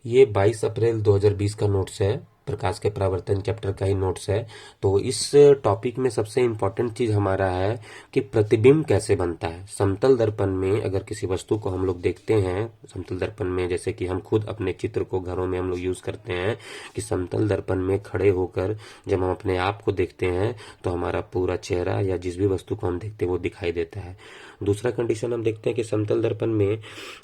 ये 22 अप्रैल 2020 का नोट्स है, प्रकाश के परावर्तन चैप्टर का ही नोट्स है। तो इस टॉपिक में सबसे इम्पोर्टेंट चीज हमारा है कि प्रतिबिंब कैसे बनता है। समतल दर्पण में अगर किसी वस्तु को हम लोग देखते हैं, समतल दर्पण में जैसे कि हम खुद अपने चित्र को घरों में हम लोग यूज करते हैं कि समतल दर्पण में खड़े होकर जब हम अपने आप को देखते हैं तो हमारा पूरा चेहरा या जिस भी वस्तु को हम देखते हैं वो दिखाई देता है। दूसरा कंडीशन हम देखते हैं कि समतल दर्पण में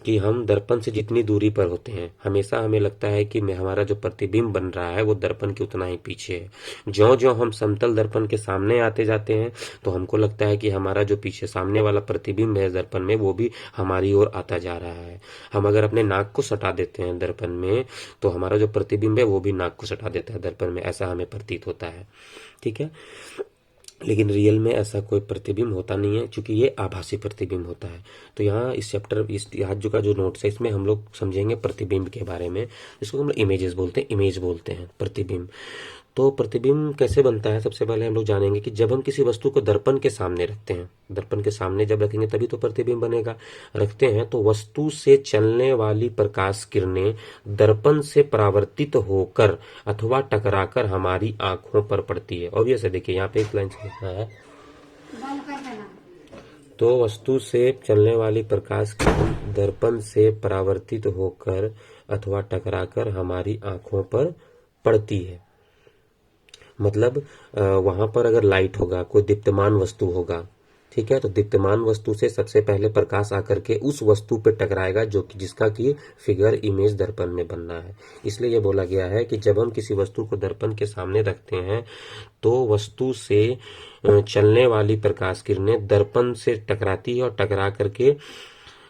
कि हम दर्पण से जितनी दूरी पर होते हैं हमेशा हमें लगता है कि हमारा जो प्रतिबिंब बन रहा है वो दर्पण के उतना ही पीछे है। ज्यों ज्यों हम समतल दर्पण के सामने आते जाते हैं तो हमको लगता है कि हमारा जो पीछे सामने वाला प्रतिबिंब है दर्पण में वो भी हमारी ओर आता जा रहा है। हम अगर अपने नाक को सटा देते हैं दर्पण में तो हमारा जो प्रतिबिंब है वो भी नाक को सटा देता है दर्पण में, ऐसा हमें प्रतीत होता है। ठीक है, लेकिन रियल में ऐसा कोई प्रतिबिंब होता नहीं है क्योंकि ये आभासी प्रतिबिंब होता है। तो यहाँ इस चैप्टर इस आज जो का जो नोट्स है इसमें हम लोग समझेंगे प्रतिबिंब के बारे में, जिसको हम लोग इमेजेस बोलते हैं, इमेज बोलते हैं प्रतिबिंब। तो प्रतिबिंब कैसे बनता है सबसे पहले हम लोग जानेंगे कि जब हम किसी वस्तु को दर्पण के सामने रखते हैं, दर्पण के सामने जब रखेंगे तभी तो प्रतिबिंब बनेगा। रखते हैं तो वस्तु से चलने वाली प्रकाश किरणें दर्पण से परावर्तित होकर अथवा टकराकर हमारी आंखों पर पड़ती है। ऑब्वियस है, देखिए यहाँ पे एक लाइन से लिखा है, तो वस्तु से चलने वाली प्रकाश किरण दर्पण से परावर्तित होकर अथवा टकराकर हमारी आंखों पर पड़ती है। मतलब वहां पर अगर लाइट होगा, कोई दीप्तमान वस्तु होगा, ठीक है, तो दीप्तमान वस्तु से सबसे पहले प्रकाश आकर के उस वस्तु पे टकराएगा जो कि जिसका की फिगर इमेज दर्पण में बनना है। इसलिए ये बोला गया है कि जब हम किसी वस्तु को दर्पण के सामने रखते हैं तो वस्तु से चलने वाली प्रकाश किरणें दर्पण से टकराती है और टकरा करके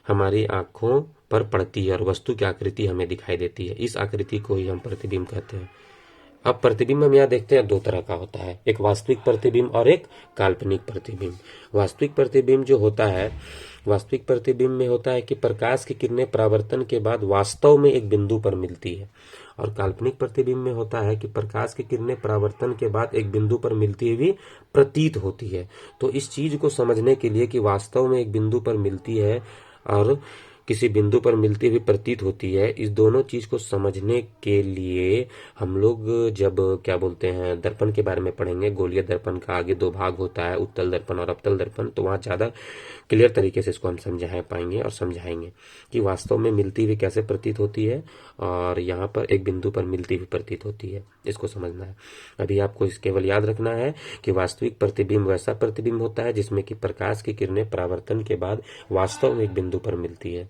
हमारी आंखों पर पड़ती है और वस्तु की आकृति हमें दिखाई देती है। इस आकृति को ही हम प्रतिबिंब कहते हैं। अब प्रतिबिंब हम यहाँ देखते हैं दो तरह का होता है, एक वास्तविक प्रतिबिंब और एक काल्पनिक प्रतिबिंब। वास्तविक प्रतिबिंब जो होता है, वास्तविक प्रतिबिंब में होता है कि प्रकाश की किरणें परावर्तन के बाद वास्तव में एक बिंदु पर मिलती है, और काल्पनिक प्रतिबिंब में होता है कि प्रकाश की किरणें परावर्तन के बाद एक बिंदु पर मिलती हुई प्रतीत होती है। तो इस चीज को समझने के लिए कि वास्तव में एक बिंदु पर मिलती है और किसी बिंदु पर मिलती हुई प्रतीत होती है, इस दोनों चीज को समझने के लिए हम लोग जब क्या बोलते हैं दर्पण के बारे में पढ़ेंगे, गोलीय दर्पण का आगे दो भाग होता है, उत्तल दर्पण और अवतल दर्पण, तो वहां ज्यादा क्लियर तरीके से इसको हम समझा पाएंगे और समझाएंगे कि वास्तव में मिलती हुई कैसे प्रतीत होती है और यहाँ पर एक बिंदु पर मिलती हुई प्रतीत होती है, इसको समझना है। अभी आपको इस केवल याद रखना है कि वास्तविक प्रतिबिंब वैसा प्रतिबिंब होता है जिसमें कि प्रकाश की किरणें परावर्तन के बाद वास्तव में एक बिंदु पर मिलती है।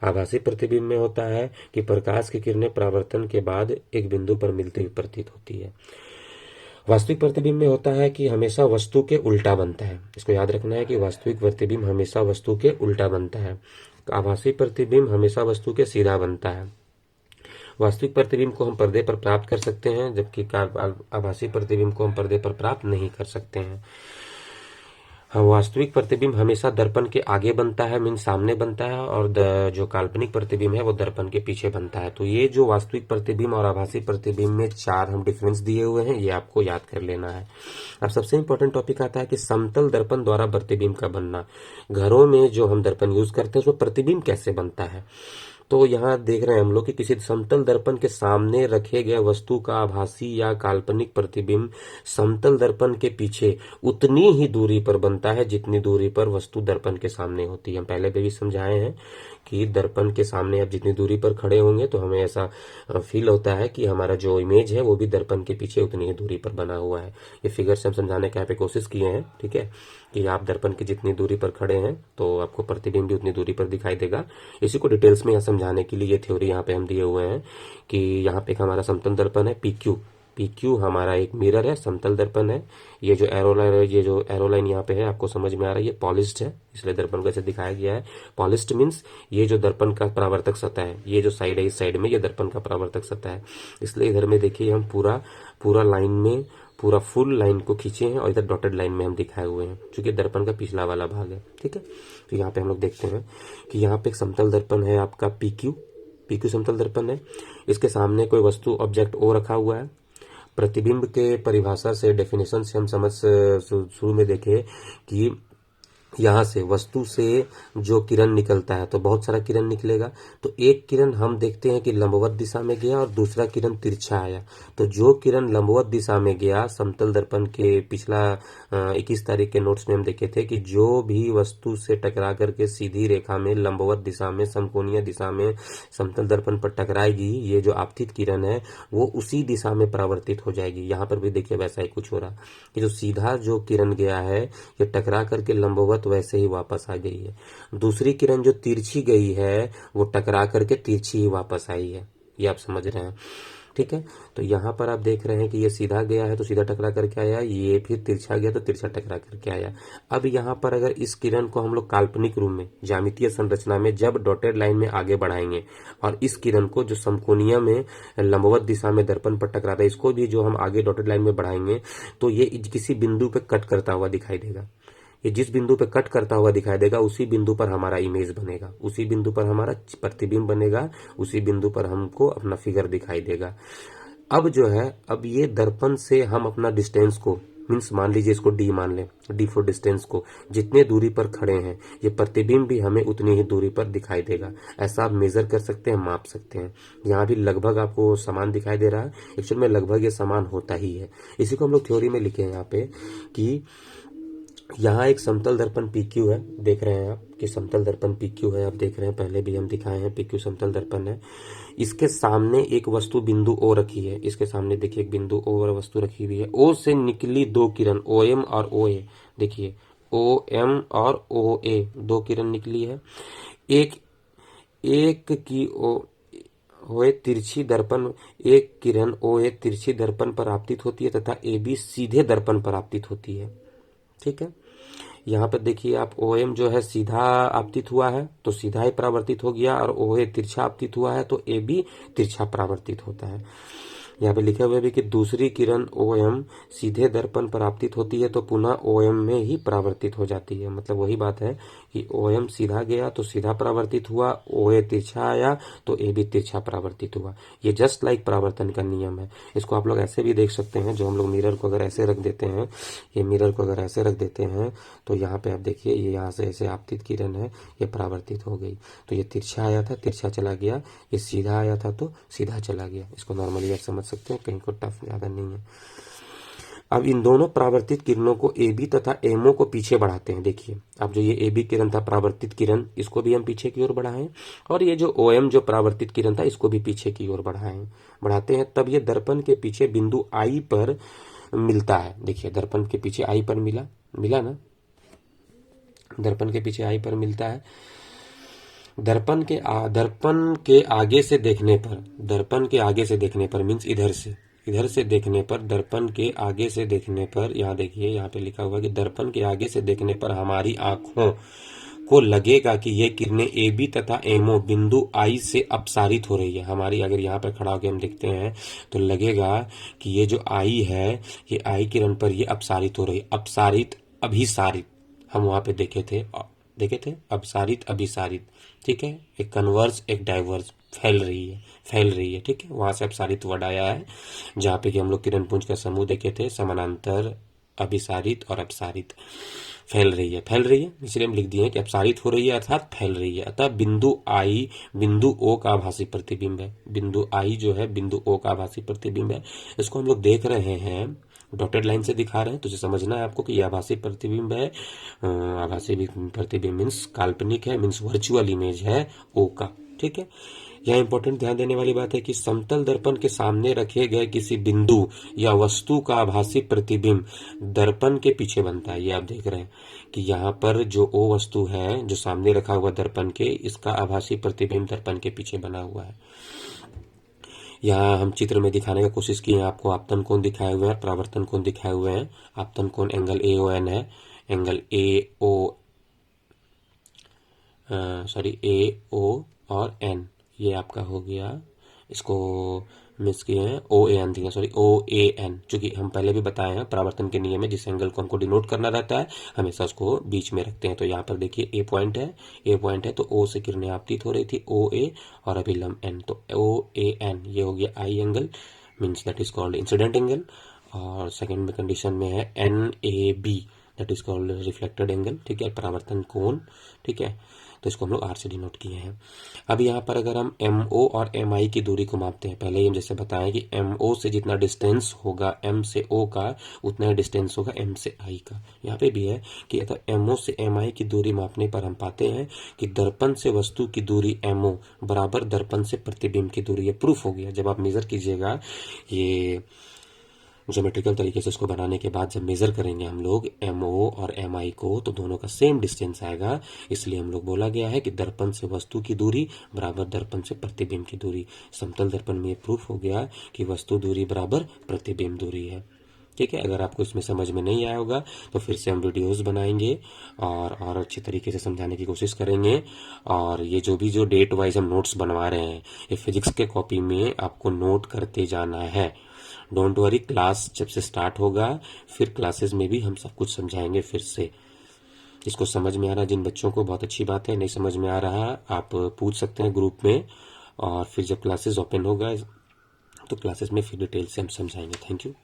आभासी प्रतिबिंब में होता है कि प्रकाश की किरणें परावर्तन के बाद एक बिंदु पर मिलती हुई प्रतीत होती है। वास्तविक प्रतिबिंब में होता है कि हमेशा वस्तु के उल्टा बनता है। इसको याद रखना है कि वास्तविक प्रतिबिंब हमेशा वस्तु के उल्टा बनता है। आभासी प्रतिबिंब हमेशा वस्तु के सीधा बनता है। वास्तविक प्रतिबिंब को हम पर्दे पर प्राप्त कर सकते हैं जबकि आभासी प्रतिबिंब को हम पर्दे पर प्राप्त नहीं कर सकते हैं। वास्तविक प्रतिबिंब हमेशा दर्पण के आगे बनता है, मीन सामने बनता है, और जो काल्पनिक प्रतिबिंब है वो दर्पण के पीछे बनता है। तो ये जो वास्तविक प्रतिबिंब और आभासी प्रतिबिंब में चार हम डिफरेंस दिए हुए हैं, ये आपको याद कर लेना है। अब सबसे इंपॉर्टेंट टॉपिक आता है कि समतल दर्पण द्वारा प्रतिबिंब का बनना। घरों में जो हम दर्पण यूज करते हैं उसमें प्रतिबिंब कैसे बनता है, तो यहाँ देख रहे हैं हम लोग कि किसी समतल दर्पण के सामने रखे गए वस्तु का आभासी या काल्पनिक प्रतिबिंब समतल दर्पण के पीछे उतनी ही दूरी पर बनता है जितनी दूरी पर वस्तु दर्पण के सामने होती है। हम पहले भी समझाए हैं कि दर्पण के सामने आप जितनी दूरी पर खड़े होंगे तो हमें ऐसा फील होता है कि हमारा जो इमेज है वो भी दर्पण के पीछे उतनी ही दूरी पर बना हुआ है। ये फिगर से हम समझाने के यहाँ पे कोशिश किए हैं, ठीक है, कि आप दर्पण की जितनी दूरी पर खड़े हैं तो आपको प्रतिबिंब भी उतनी दूरी पर दिखाई देगा। इसी को डिटेल्स में यहाँ समझाने के लिए ये थ्योरी यहाँ पे हम दिए हुए हैं कि यहाँ पे हमारा समतल दर्पण है, पीक्यू हमारा एक मिरर है, समतल दर्पण है। ये जो एरो लाइन यहाँ पे है आपको समझ में आ रहा है, ये पॉलिश्ड है, इसलिए दर्पण को ऐसे दिखाया गया है। पॉलिश्ड मीन्स ये जो दर्पण का परावर्तक सतह है, ये जो साइड है इस साइड में ये दर्पण का परावर्तक सतह है। इसलिए इधर में देखिए हम पूरा लाइन में पूरा फुल लाइन को खींचे हैं और इधर डॉटेड लाइन में हम दिखाए हुए हैं क्योंकि दर्पण का पिछला वाला भाग है, ठीक है। तो यहाँ पे हम लोग देखते हैं कि यहाँ पे एक समतल दर्पण है आपका पीक्यू समतल दर्पण है। इसके सामने कोई वस्तु ऑब्जेक्ट ओ रखा हुआ है। प्रतिबिंब के परिभाषा से डेफिनेशन से हम समझ शुरू में देखे कि यहाँ से वस्तु से जो किरण निकलता है तो बहुत सारा किरण निकलेगा। तो एक किरण हम देखते हैं कि लंबवत दिशा में गया और दूसरा किरण तिरछा आया। तो जो किरण लंबवत दिशा में गया, समतल दर्पण के पिछला 21 तारीख के नोट्स में हम देखे थे कि जो भी वस्तु से टकरा करके सीधी रेखा में लंबवत दिशा में समकोणीय दिशा में समतल दर्पण पर टकराएगी, ये जो आपतित किरण है वो उसी दिशा में परावर्तित हो जाएगी। यहाँ पर भी देखिए वैसा ही कुछ हो रहा कि जो सीधा जो किरण गया है ये टकरा करके लंबवत वैसे ही वापस आ गई है। दूसरी किरण जो तिरछी गई है वो टकरा करके तिरछी ही वापस आई है। ये आप समझ रहे हैं, ठीक है। तो यहाँ पर आप देख रहे हैं कि ये सीधा गया है तो सीधा टकरा करके आया, ये फिर तिरछा गया तो तिरछा टकरा करके आया। अब यहाँ पर अगर इस किरण को हम लोग काल्पनिक रूप में ज्यामितीय संरचना में जब डॉटेड लाइन में आगे बढ़ाएंगे और इस किरण को जो समकोणीय में लंबवत दिशा में दर्पण पर टकराता है इसको भी जो हम आगे डॉटेड लाइन में बढ़ाएंगे तो ये किसी बिंदु पे कट करता हुआ दिखाई देगा। ये जिस बिंदु पे कट करता हुआ दिखाई देगा उसी बिंदु पर हमारा इमेज बनेगा, उसी बिंदु पर हमारा प्रतिबिंब बनेगा, उसी बिंदु पर हमको अपना फिगर दिखाई देगा। अब जो है, अब ये दर्पण से हम अपना डिस्टेंस को मीन्स मान लीजिए इसको डी मान लें, डी फॉर डिस्टेंस को, जितने दूरी पर खड़े हैं ये प्रतिबिंब भी हमें उतनी ही दूरी पर दिखाई देगा। ऐसा आप मेजर कर सकते हैं, माप सकते हैं। यहाँ भी लगभग आपको समान दिखाई दे रहा है, एक्चुअल में लगभग ये समान होता ही है। इसी को हम लोग थ्योरी में लिखे हैं यहाँ पे कि यहाँ एक समतल दर्पण PQ है, देख रहे हैं आप कि समतल दर्पण PQ है, आप देख रहे हैं, पहले भी हम दिखाए हैं PQ समतल दर्पण है। इसके सामने एक वस्तु बिंदु O रखी है, इसके सामने देखिए एक बिंदु O और वस्तु रखी हुई है। O से निकली दो किरण OM और OA, देखिए OM और OA दो किरण निकली है। एक की OA तिरछी दर्पण, एक किरण OA तिरछी दर्पण पर आपतित होती है तथा AB सीधे दर्पण पर आपतित होती है, ठीक है। यहाँ पर देखिए आप OM जो है सीधा आपतित हुआ है तो सीधा ही परावर्तित हो गया और OA तिरछा आपतित हुआ है तो AB तिरछा परावर्तित होता है। यहाँ पे लिखा हुआ है भी कि दूसरी किरण OM सीधे दर्पण पर आपतित होती है तो पुनः OM में ही परावर्तित हो जाती है। मतलब वही बात है कि OM सीधा गया तो सीधा परावर्तित हुआ, OA तिरछा आया तो AB तिरछा परावर्तित हुआ। ये जस्ट लाइक परावर्तन का नियम है। इसको आप लोग ऐसे भी देख सकते हैं, जो हम लोग मिरर को अगर ऐसे रख देते हैं, ये मिरर को अगर ऐसे रख देते हैं तो यहाँ पे आप देखिए ये यहाँ से ऐसे आपतित किरण है, ये परावर्तित हो गई। तो ये तिरछा आया था, तिरछा चला गया, ये सीधा आया था तो सीधा चला गया। इसको नॉर्मली आप समझ सकते हैं, कहीं को टफ ज्यादा नहीं है। अब इन दोनों परावर्तित किरणों को AB तथा MO को पीछे बढ़ाते हैं। देखिए अब जो ये AB किरण था परावर्तित किरण, इसको भी हम पीछे की ओर बढ़ाएं और ये जो OM जो परावर्तित किरण था इसको भी पीछे की ओर बढ़ाते हैं। तब ये दर्पण के पीछे बिंदु I पर मिलता है। देखिए दर्पण के पीछे I पर मिला ना, दर्पण के पीछे I पर मिलता है। दर्पण के आगे से देखने पर मीन्स इधर से देखने पर, दर्पण के आगे से देखने पर, यहाँ देखिए यहाँ पे लिखा हुआ है कि दर्पण के आगे से देखने पर हमारी आंखों को लगेगा कि ये किरणें AB तथा MO बिंदु I से अपसारित हो रही है। हमारी अगर यहाँ पर खड़ा होकर हम देखते हैं तो लगेगा कि ये जो I है ये I किरण पर ये अपसारित हो रही है। अपसारित अभिसारित हम वहां पे देखे थे अपसारित अभिसारित, ठीक है। एक कन्वर्ज एक डाइवर्ज, फैल रही है, ठीक है। वहां से अपसारित वर्ड आया है, जहाँ पे कि हम लोग किरण पुंज का समूह देखे थे, समानांतर, अभिसारित और अपसारित। फैल रही है इसलिए हम लिख दिए कि अपसारित हो रही है अर्थात फैल रही है। अतः बिंदु I बिंदु O का आभासी प्रतिबिंब है। बिंदु I जो है बिंदु O का आभासी प्रतिबिंब है। इसको हम लोग देख रहे हैं, डॉटेड लाइन से दिखा रहे हैं, तो इसे समझना है आपको कि यह आभासी प्रतिबिंब है। आभासी प्रतिबिंब मीन्स काल्पनिक है, मीन्स वर्चुअल इमेज है O का, ठीक है। यह इंपॉर्टेंट ध्यान देने वाली बात है कि समतल दर्पण के सामने रखे गए किसी बिंदु या वस्तु का आभासी प्रतिबिंब दर्पण के पीछे बनता है। ये आप देख रहे हैं कि यहाँ पर जो O वस्तु है जो सामने रखा हुआ दर्पण के, इसका आभासी प्रतिबिंब दर्पण के पीछे बना हुआ है। यहाँ हम चित्र में दिखाने की कोशिश की है आपको, आपतन कोण दिखाए हुए हैं, परावर्तन कोण दिखाए हुए हैं। आपतन कोण एंगल AON है, एंगल AO और N, ये आपका हो गया। इसको मिस किए हैं, OAN, चूंकि हम पहले भी बताए हैं परावर्तन के नियम में जिस एंगल को हमको डिनोट करना रहता है हमेशा उसको बीच में रखते हैं। तो यहाँ पर देखिए A पॉइंट है तो O से किरणें आपतित हो रही थी, OA और अभिलंब N, तो OAN ये हो गया I angle, means that is called incident angle. और सेकेंड में कंडीशन में है NAB, that is called reflected angle, ठीक है, परावर्तन कोण, ठीक है। तो इसको हम लोग आर से डिनोट किए हैं। अब यहाँ पर अगर हम एम ओ और एम आई की दूरी को मापते हैं, पहले ही हम जैसे बताएं कि एम ओ से जितना डिस्टेंस होगा एम से ओ का, उतना ही डिस्टेंस होगा एम से आई का। यहाँ पे भी है कि एम ओ से एम आई की दूरी मापने पर हम पाते हैं कि दर्पण से वस्तु की दूरी एम ओ बराबर दर्पण से प्रतिबिंब की दूरी। ये प्रूफ हो गया। जब आप मेजर कीजिएगा, ये ज्योमेट्रिकल तरीके से इसको बनाने के बाद जब मेजर करेंगे हम लोग एम ओ और एम आई को, तो दोनों का सेम डिस्टेंस आएगा। इसलिए हम लोग बोला गया है कि दर्पण से वस्तु की दूरी बराबर दर्पण से प्रतिबिंब की दूरी। समतल दर्पण में ये प्रूफ हो गया कि वस्तु दूरी बराबर प्रतिबिंब दूरी है, ठीक है। अगर आपको इसमें समझ में नहीं आया होगा तो फिर से हम वीडियोस बनाएंगे और अच्छे तरीके से समझाने की कोशिश करेंगे। और ये जो डेट वाइज हम नोट्स बनवा रहे हैं, ये फिजिक्स के कॉपी में आपको नोट करते जाना है। डोंट वरी, क्लास जब से स्टार्ट होगा फिर क्लासेस में भी हम सब कुछ समझाएंगे फिर से। इसको समझ में आ रहा, जिन बच्चों को बहुत अच्छी बात है, नहीं समझ में आ रहा आप पूछ सकते हैं ग्रुप में, और फिर जब क्लासेस ओपन होगा तो क्लासेस में फिर डिटेल से हम समझाएंगे। Thank you.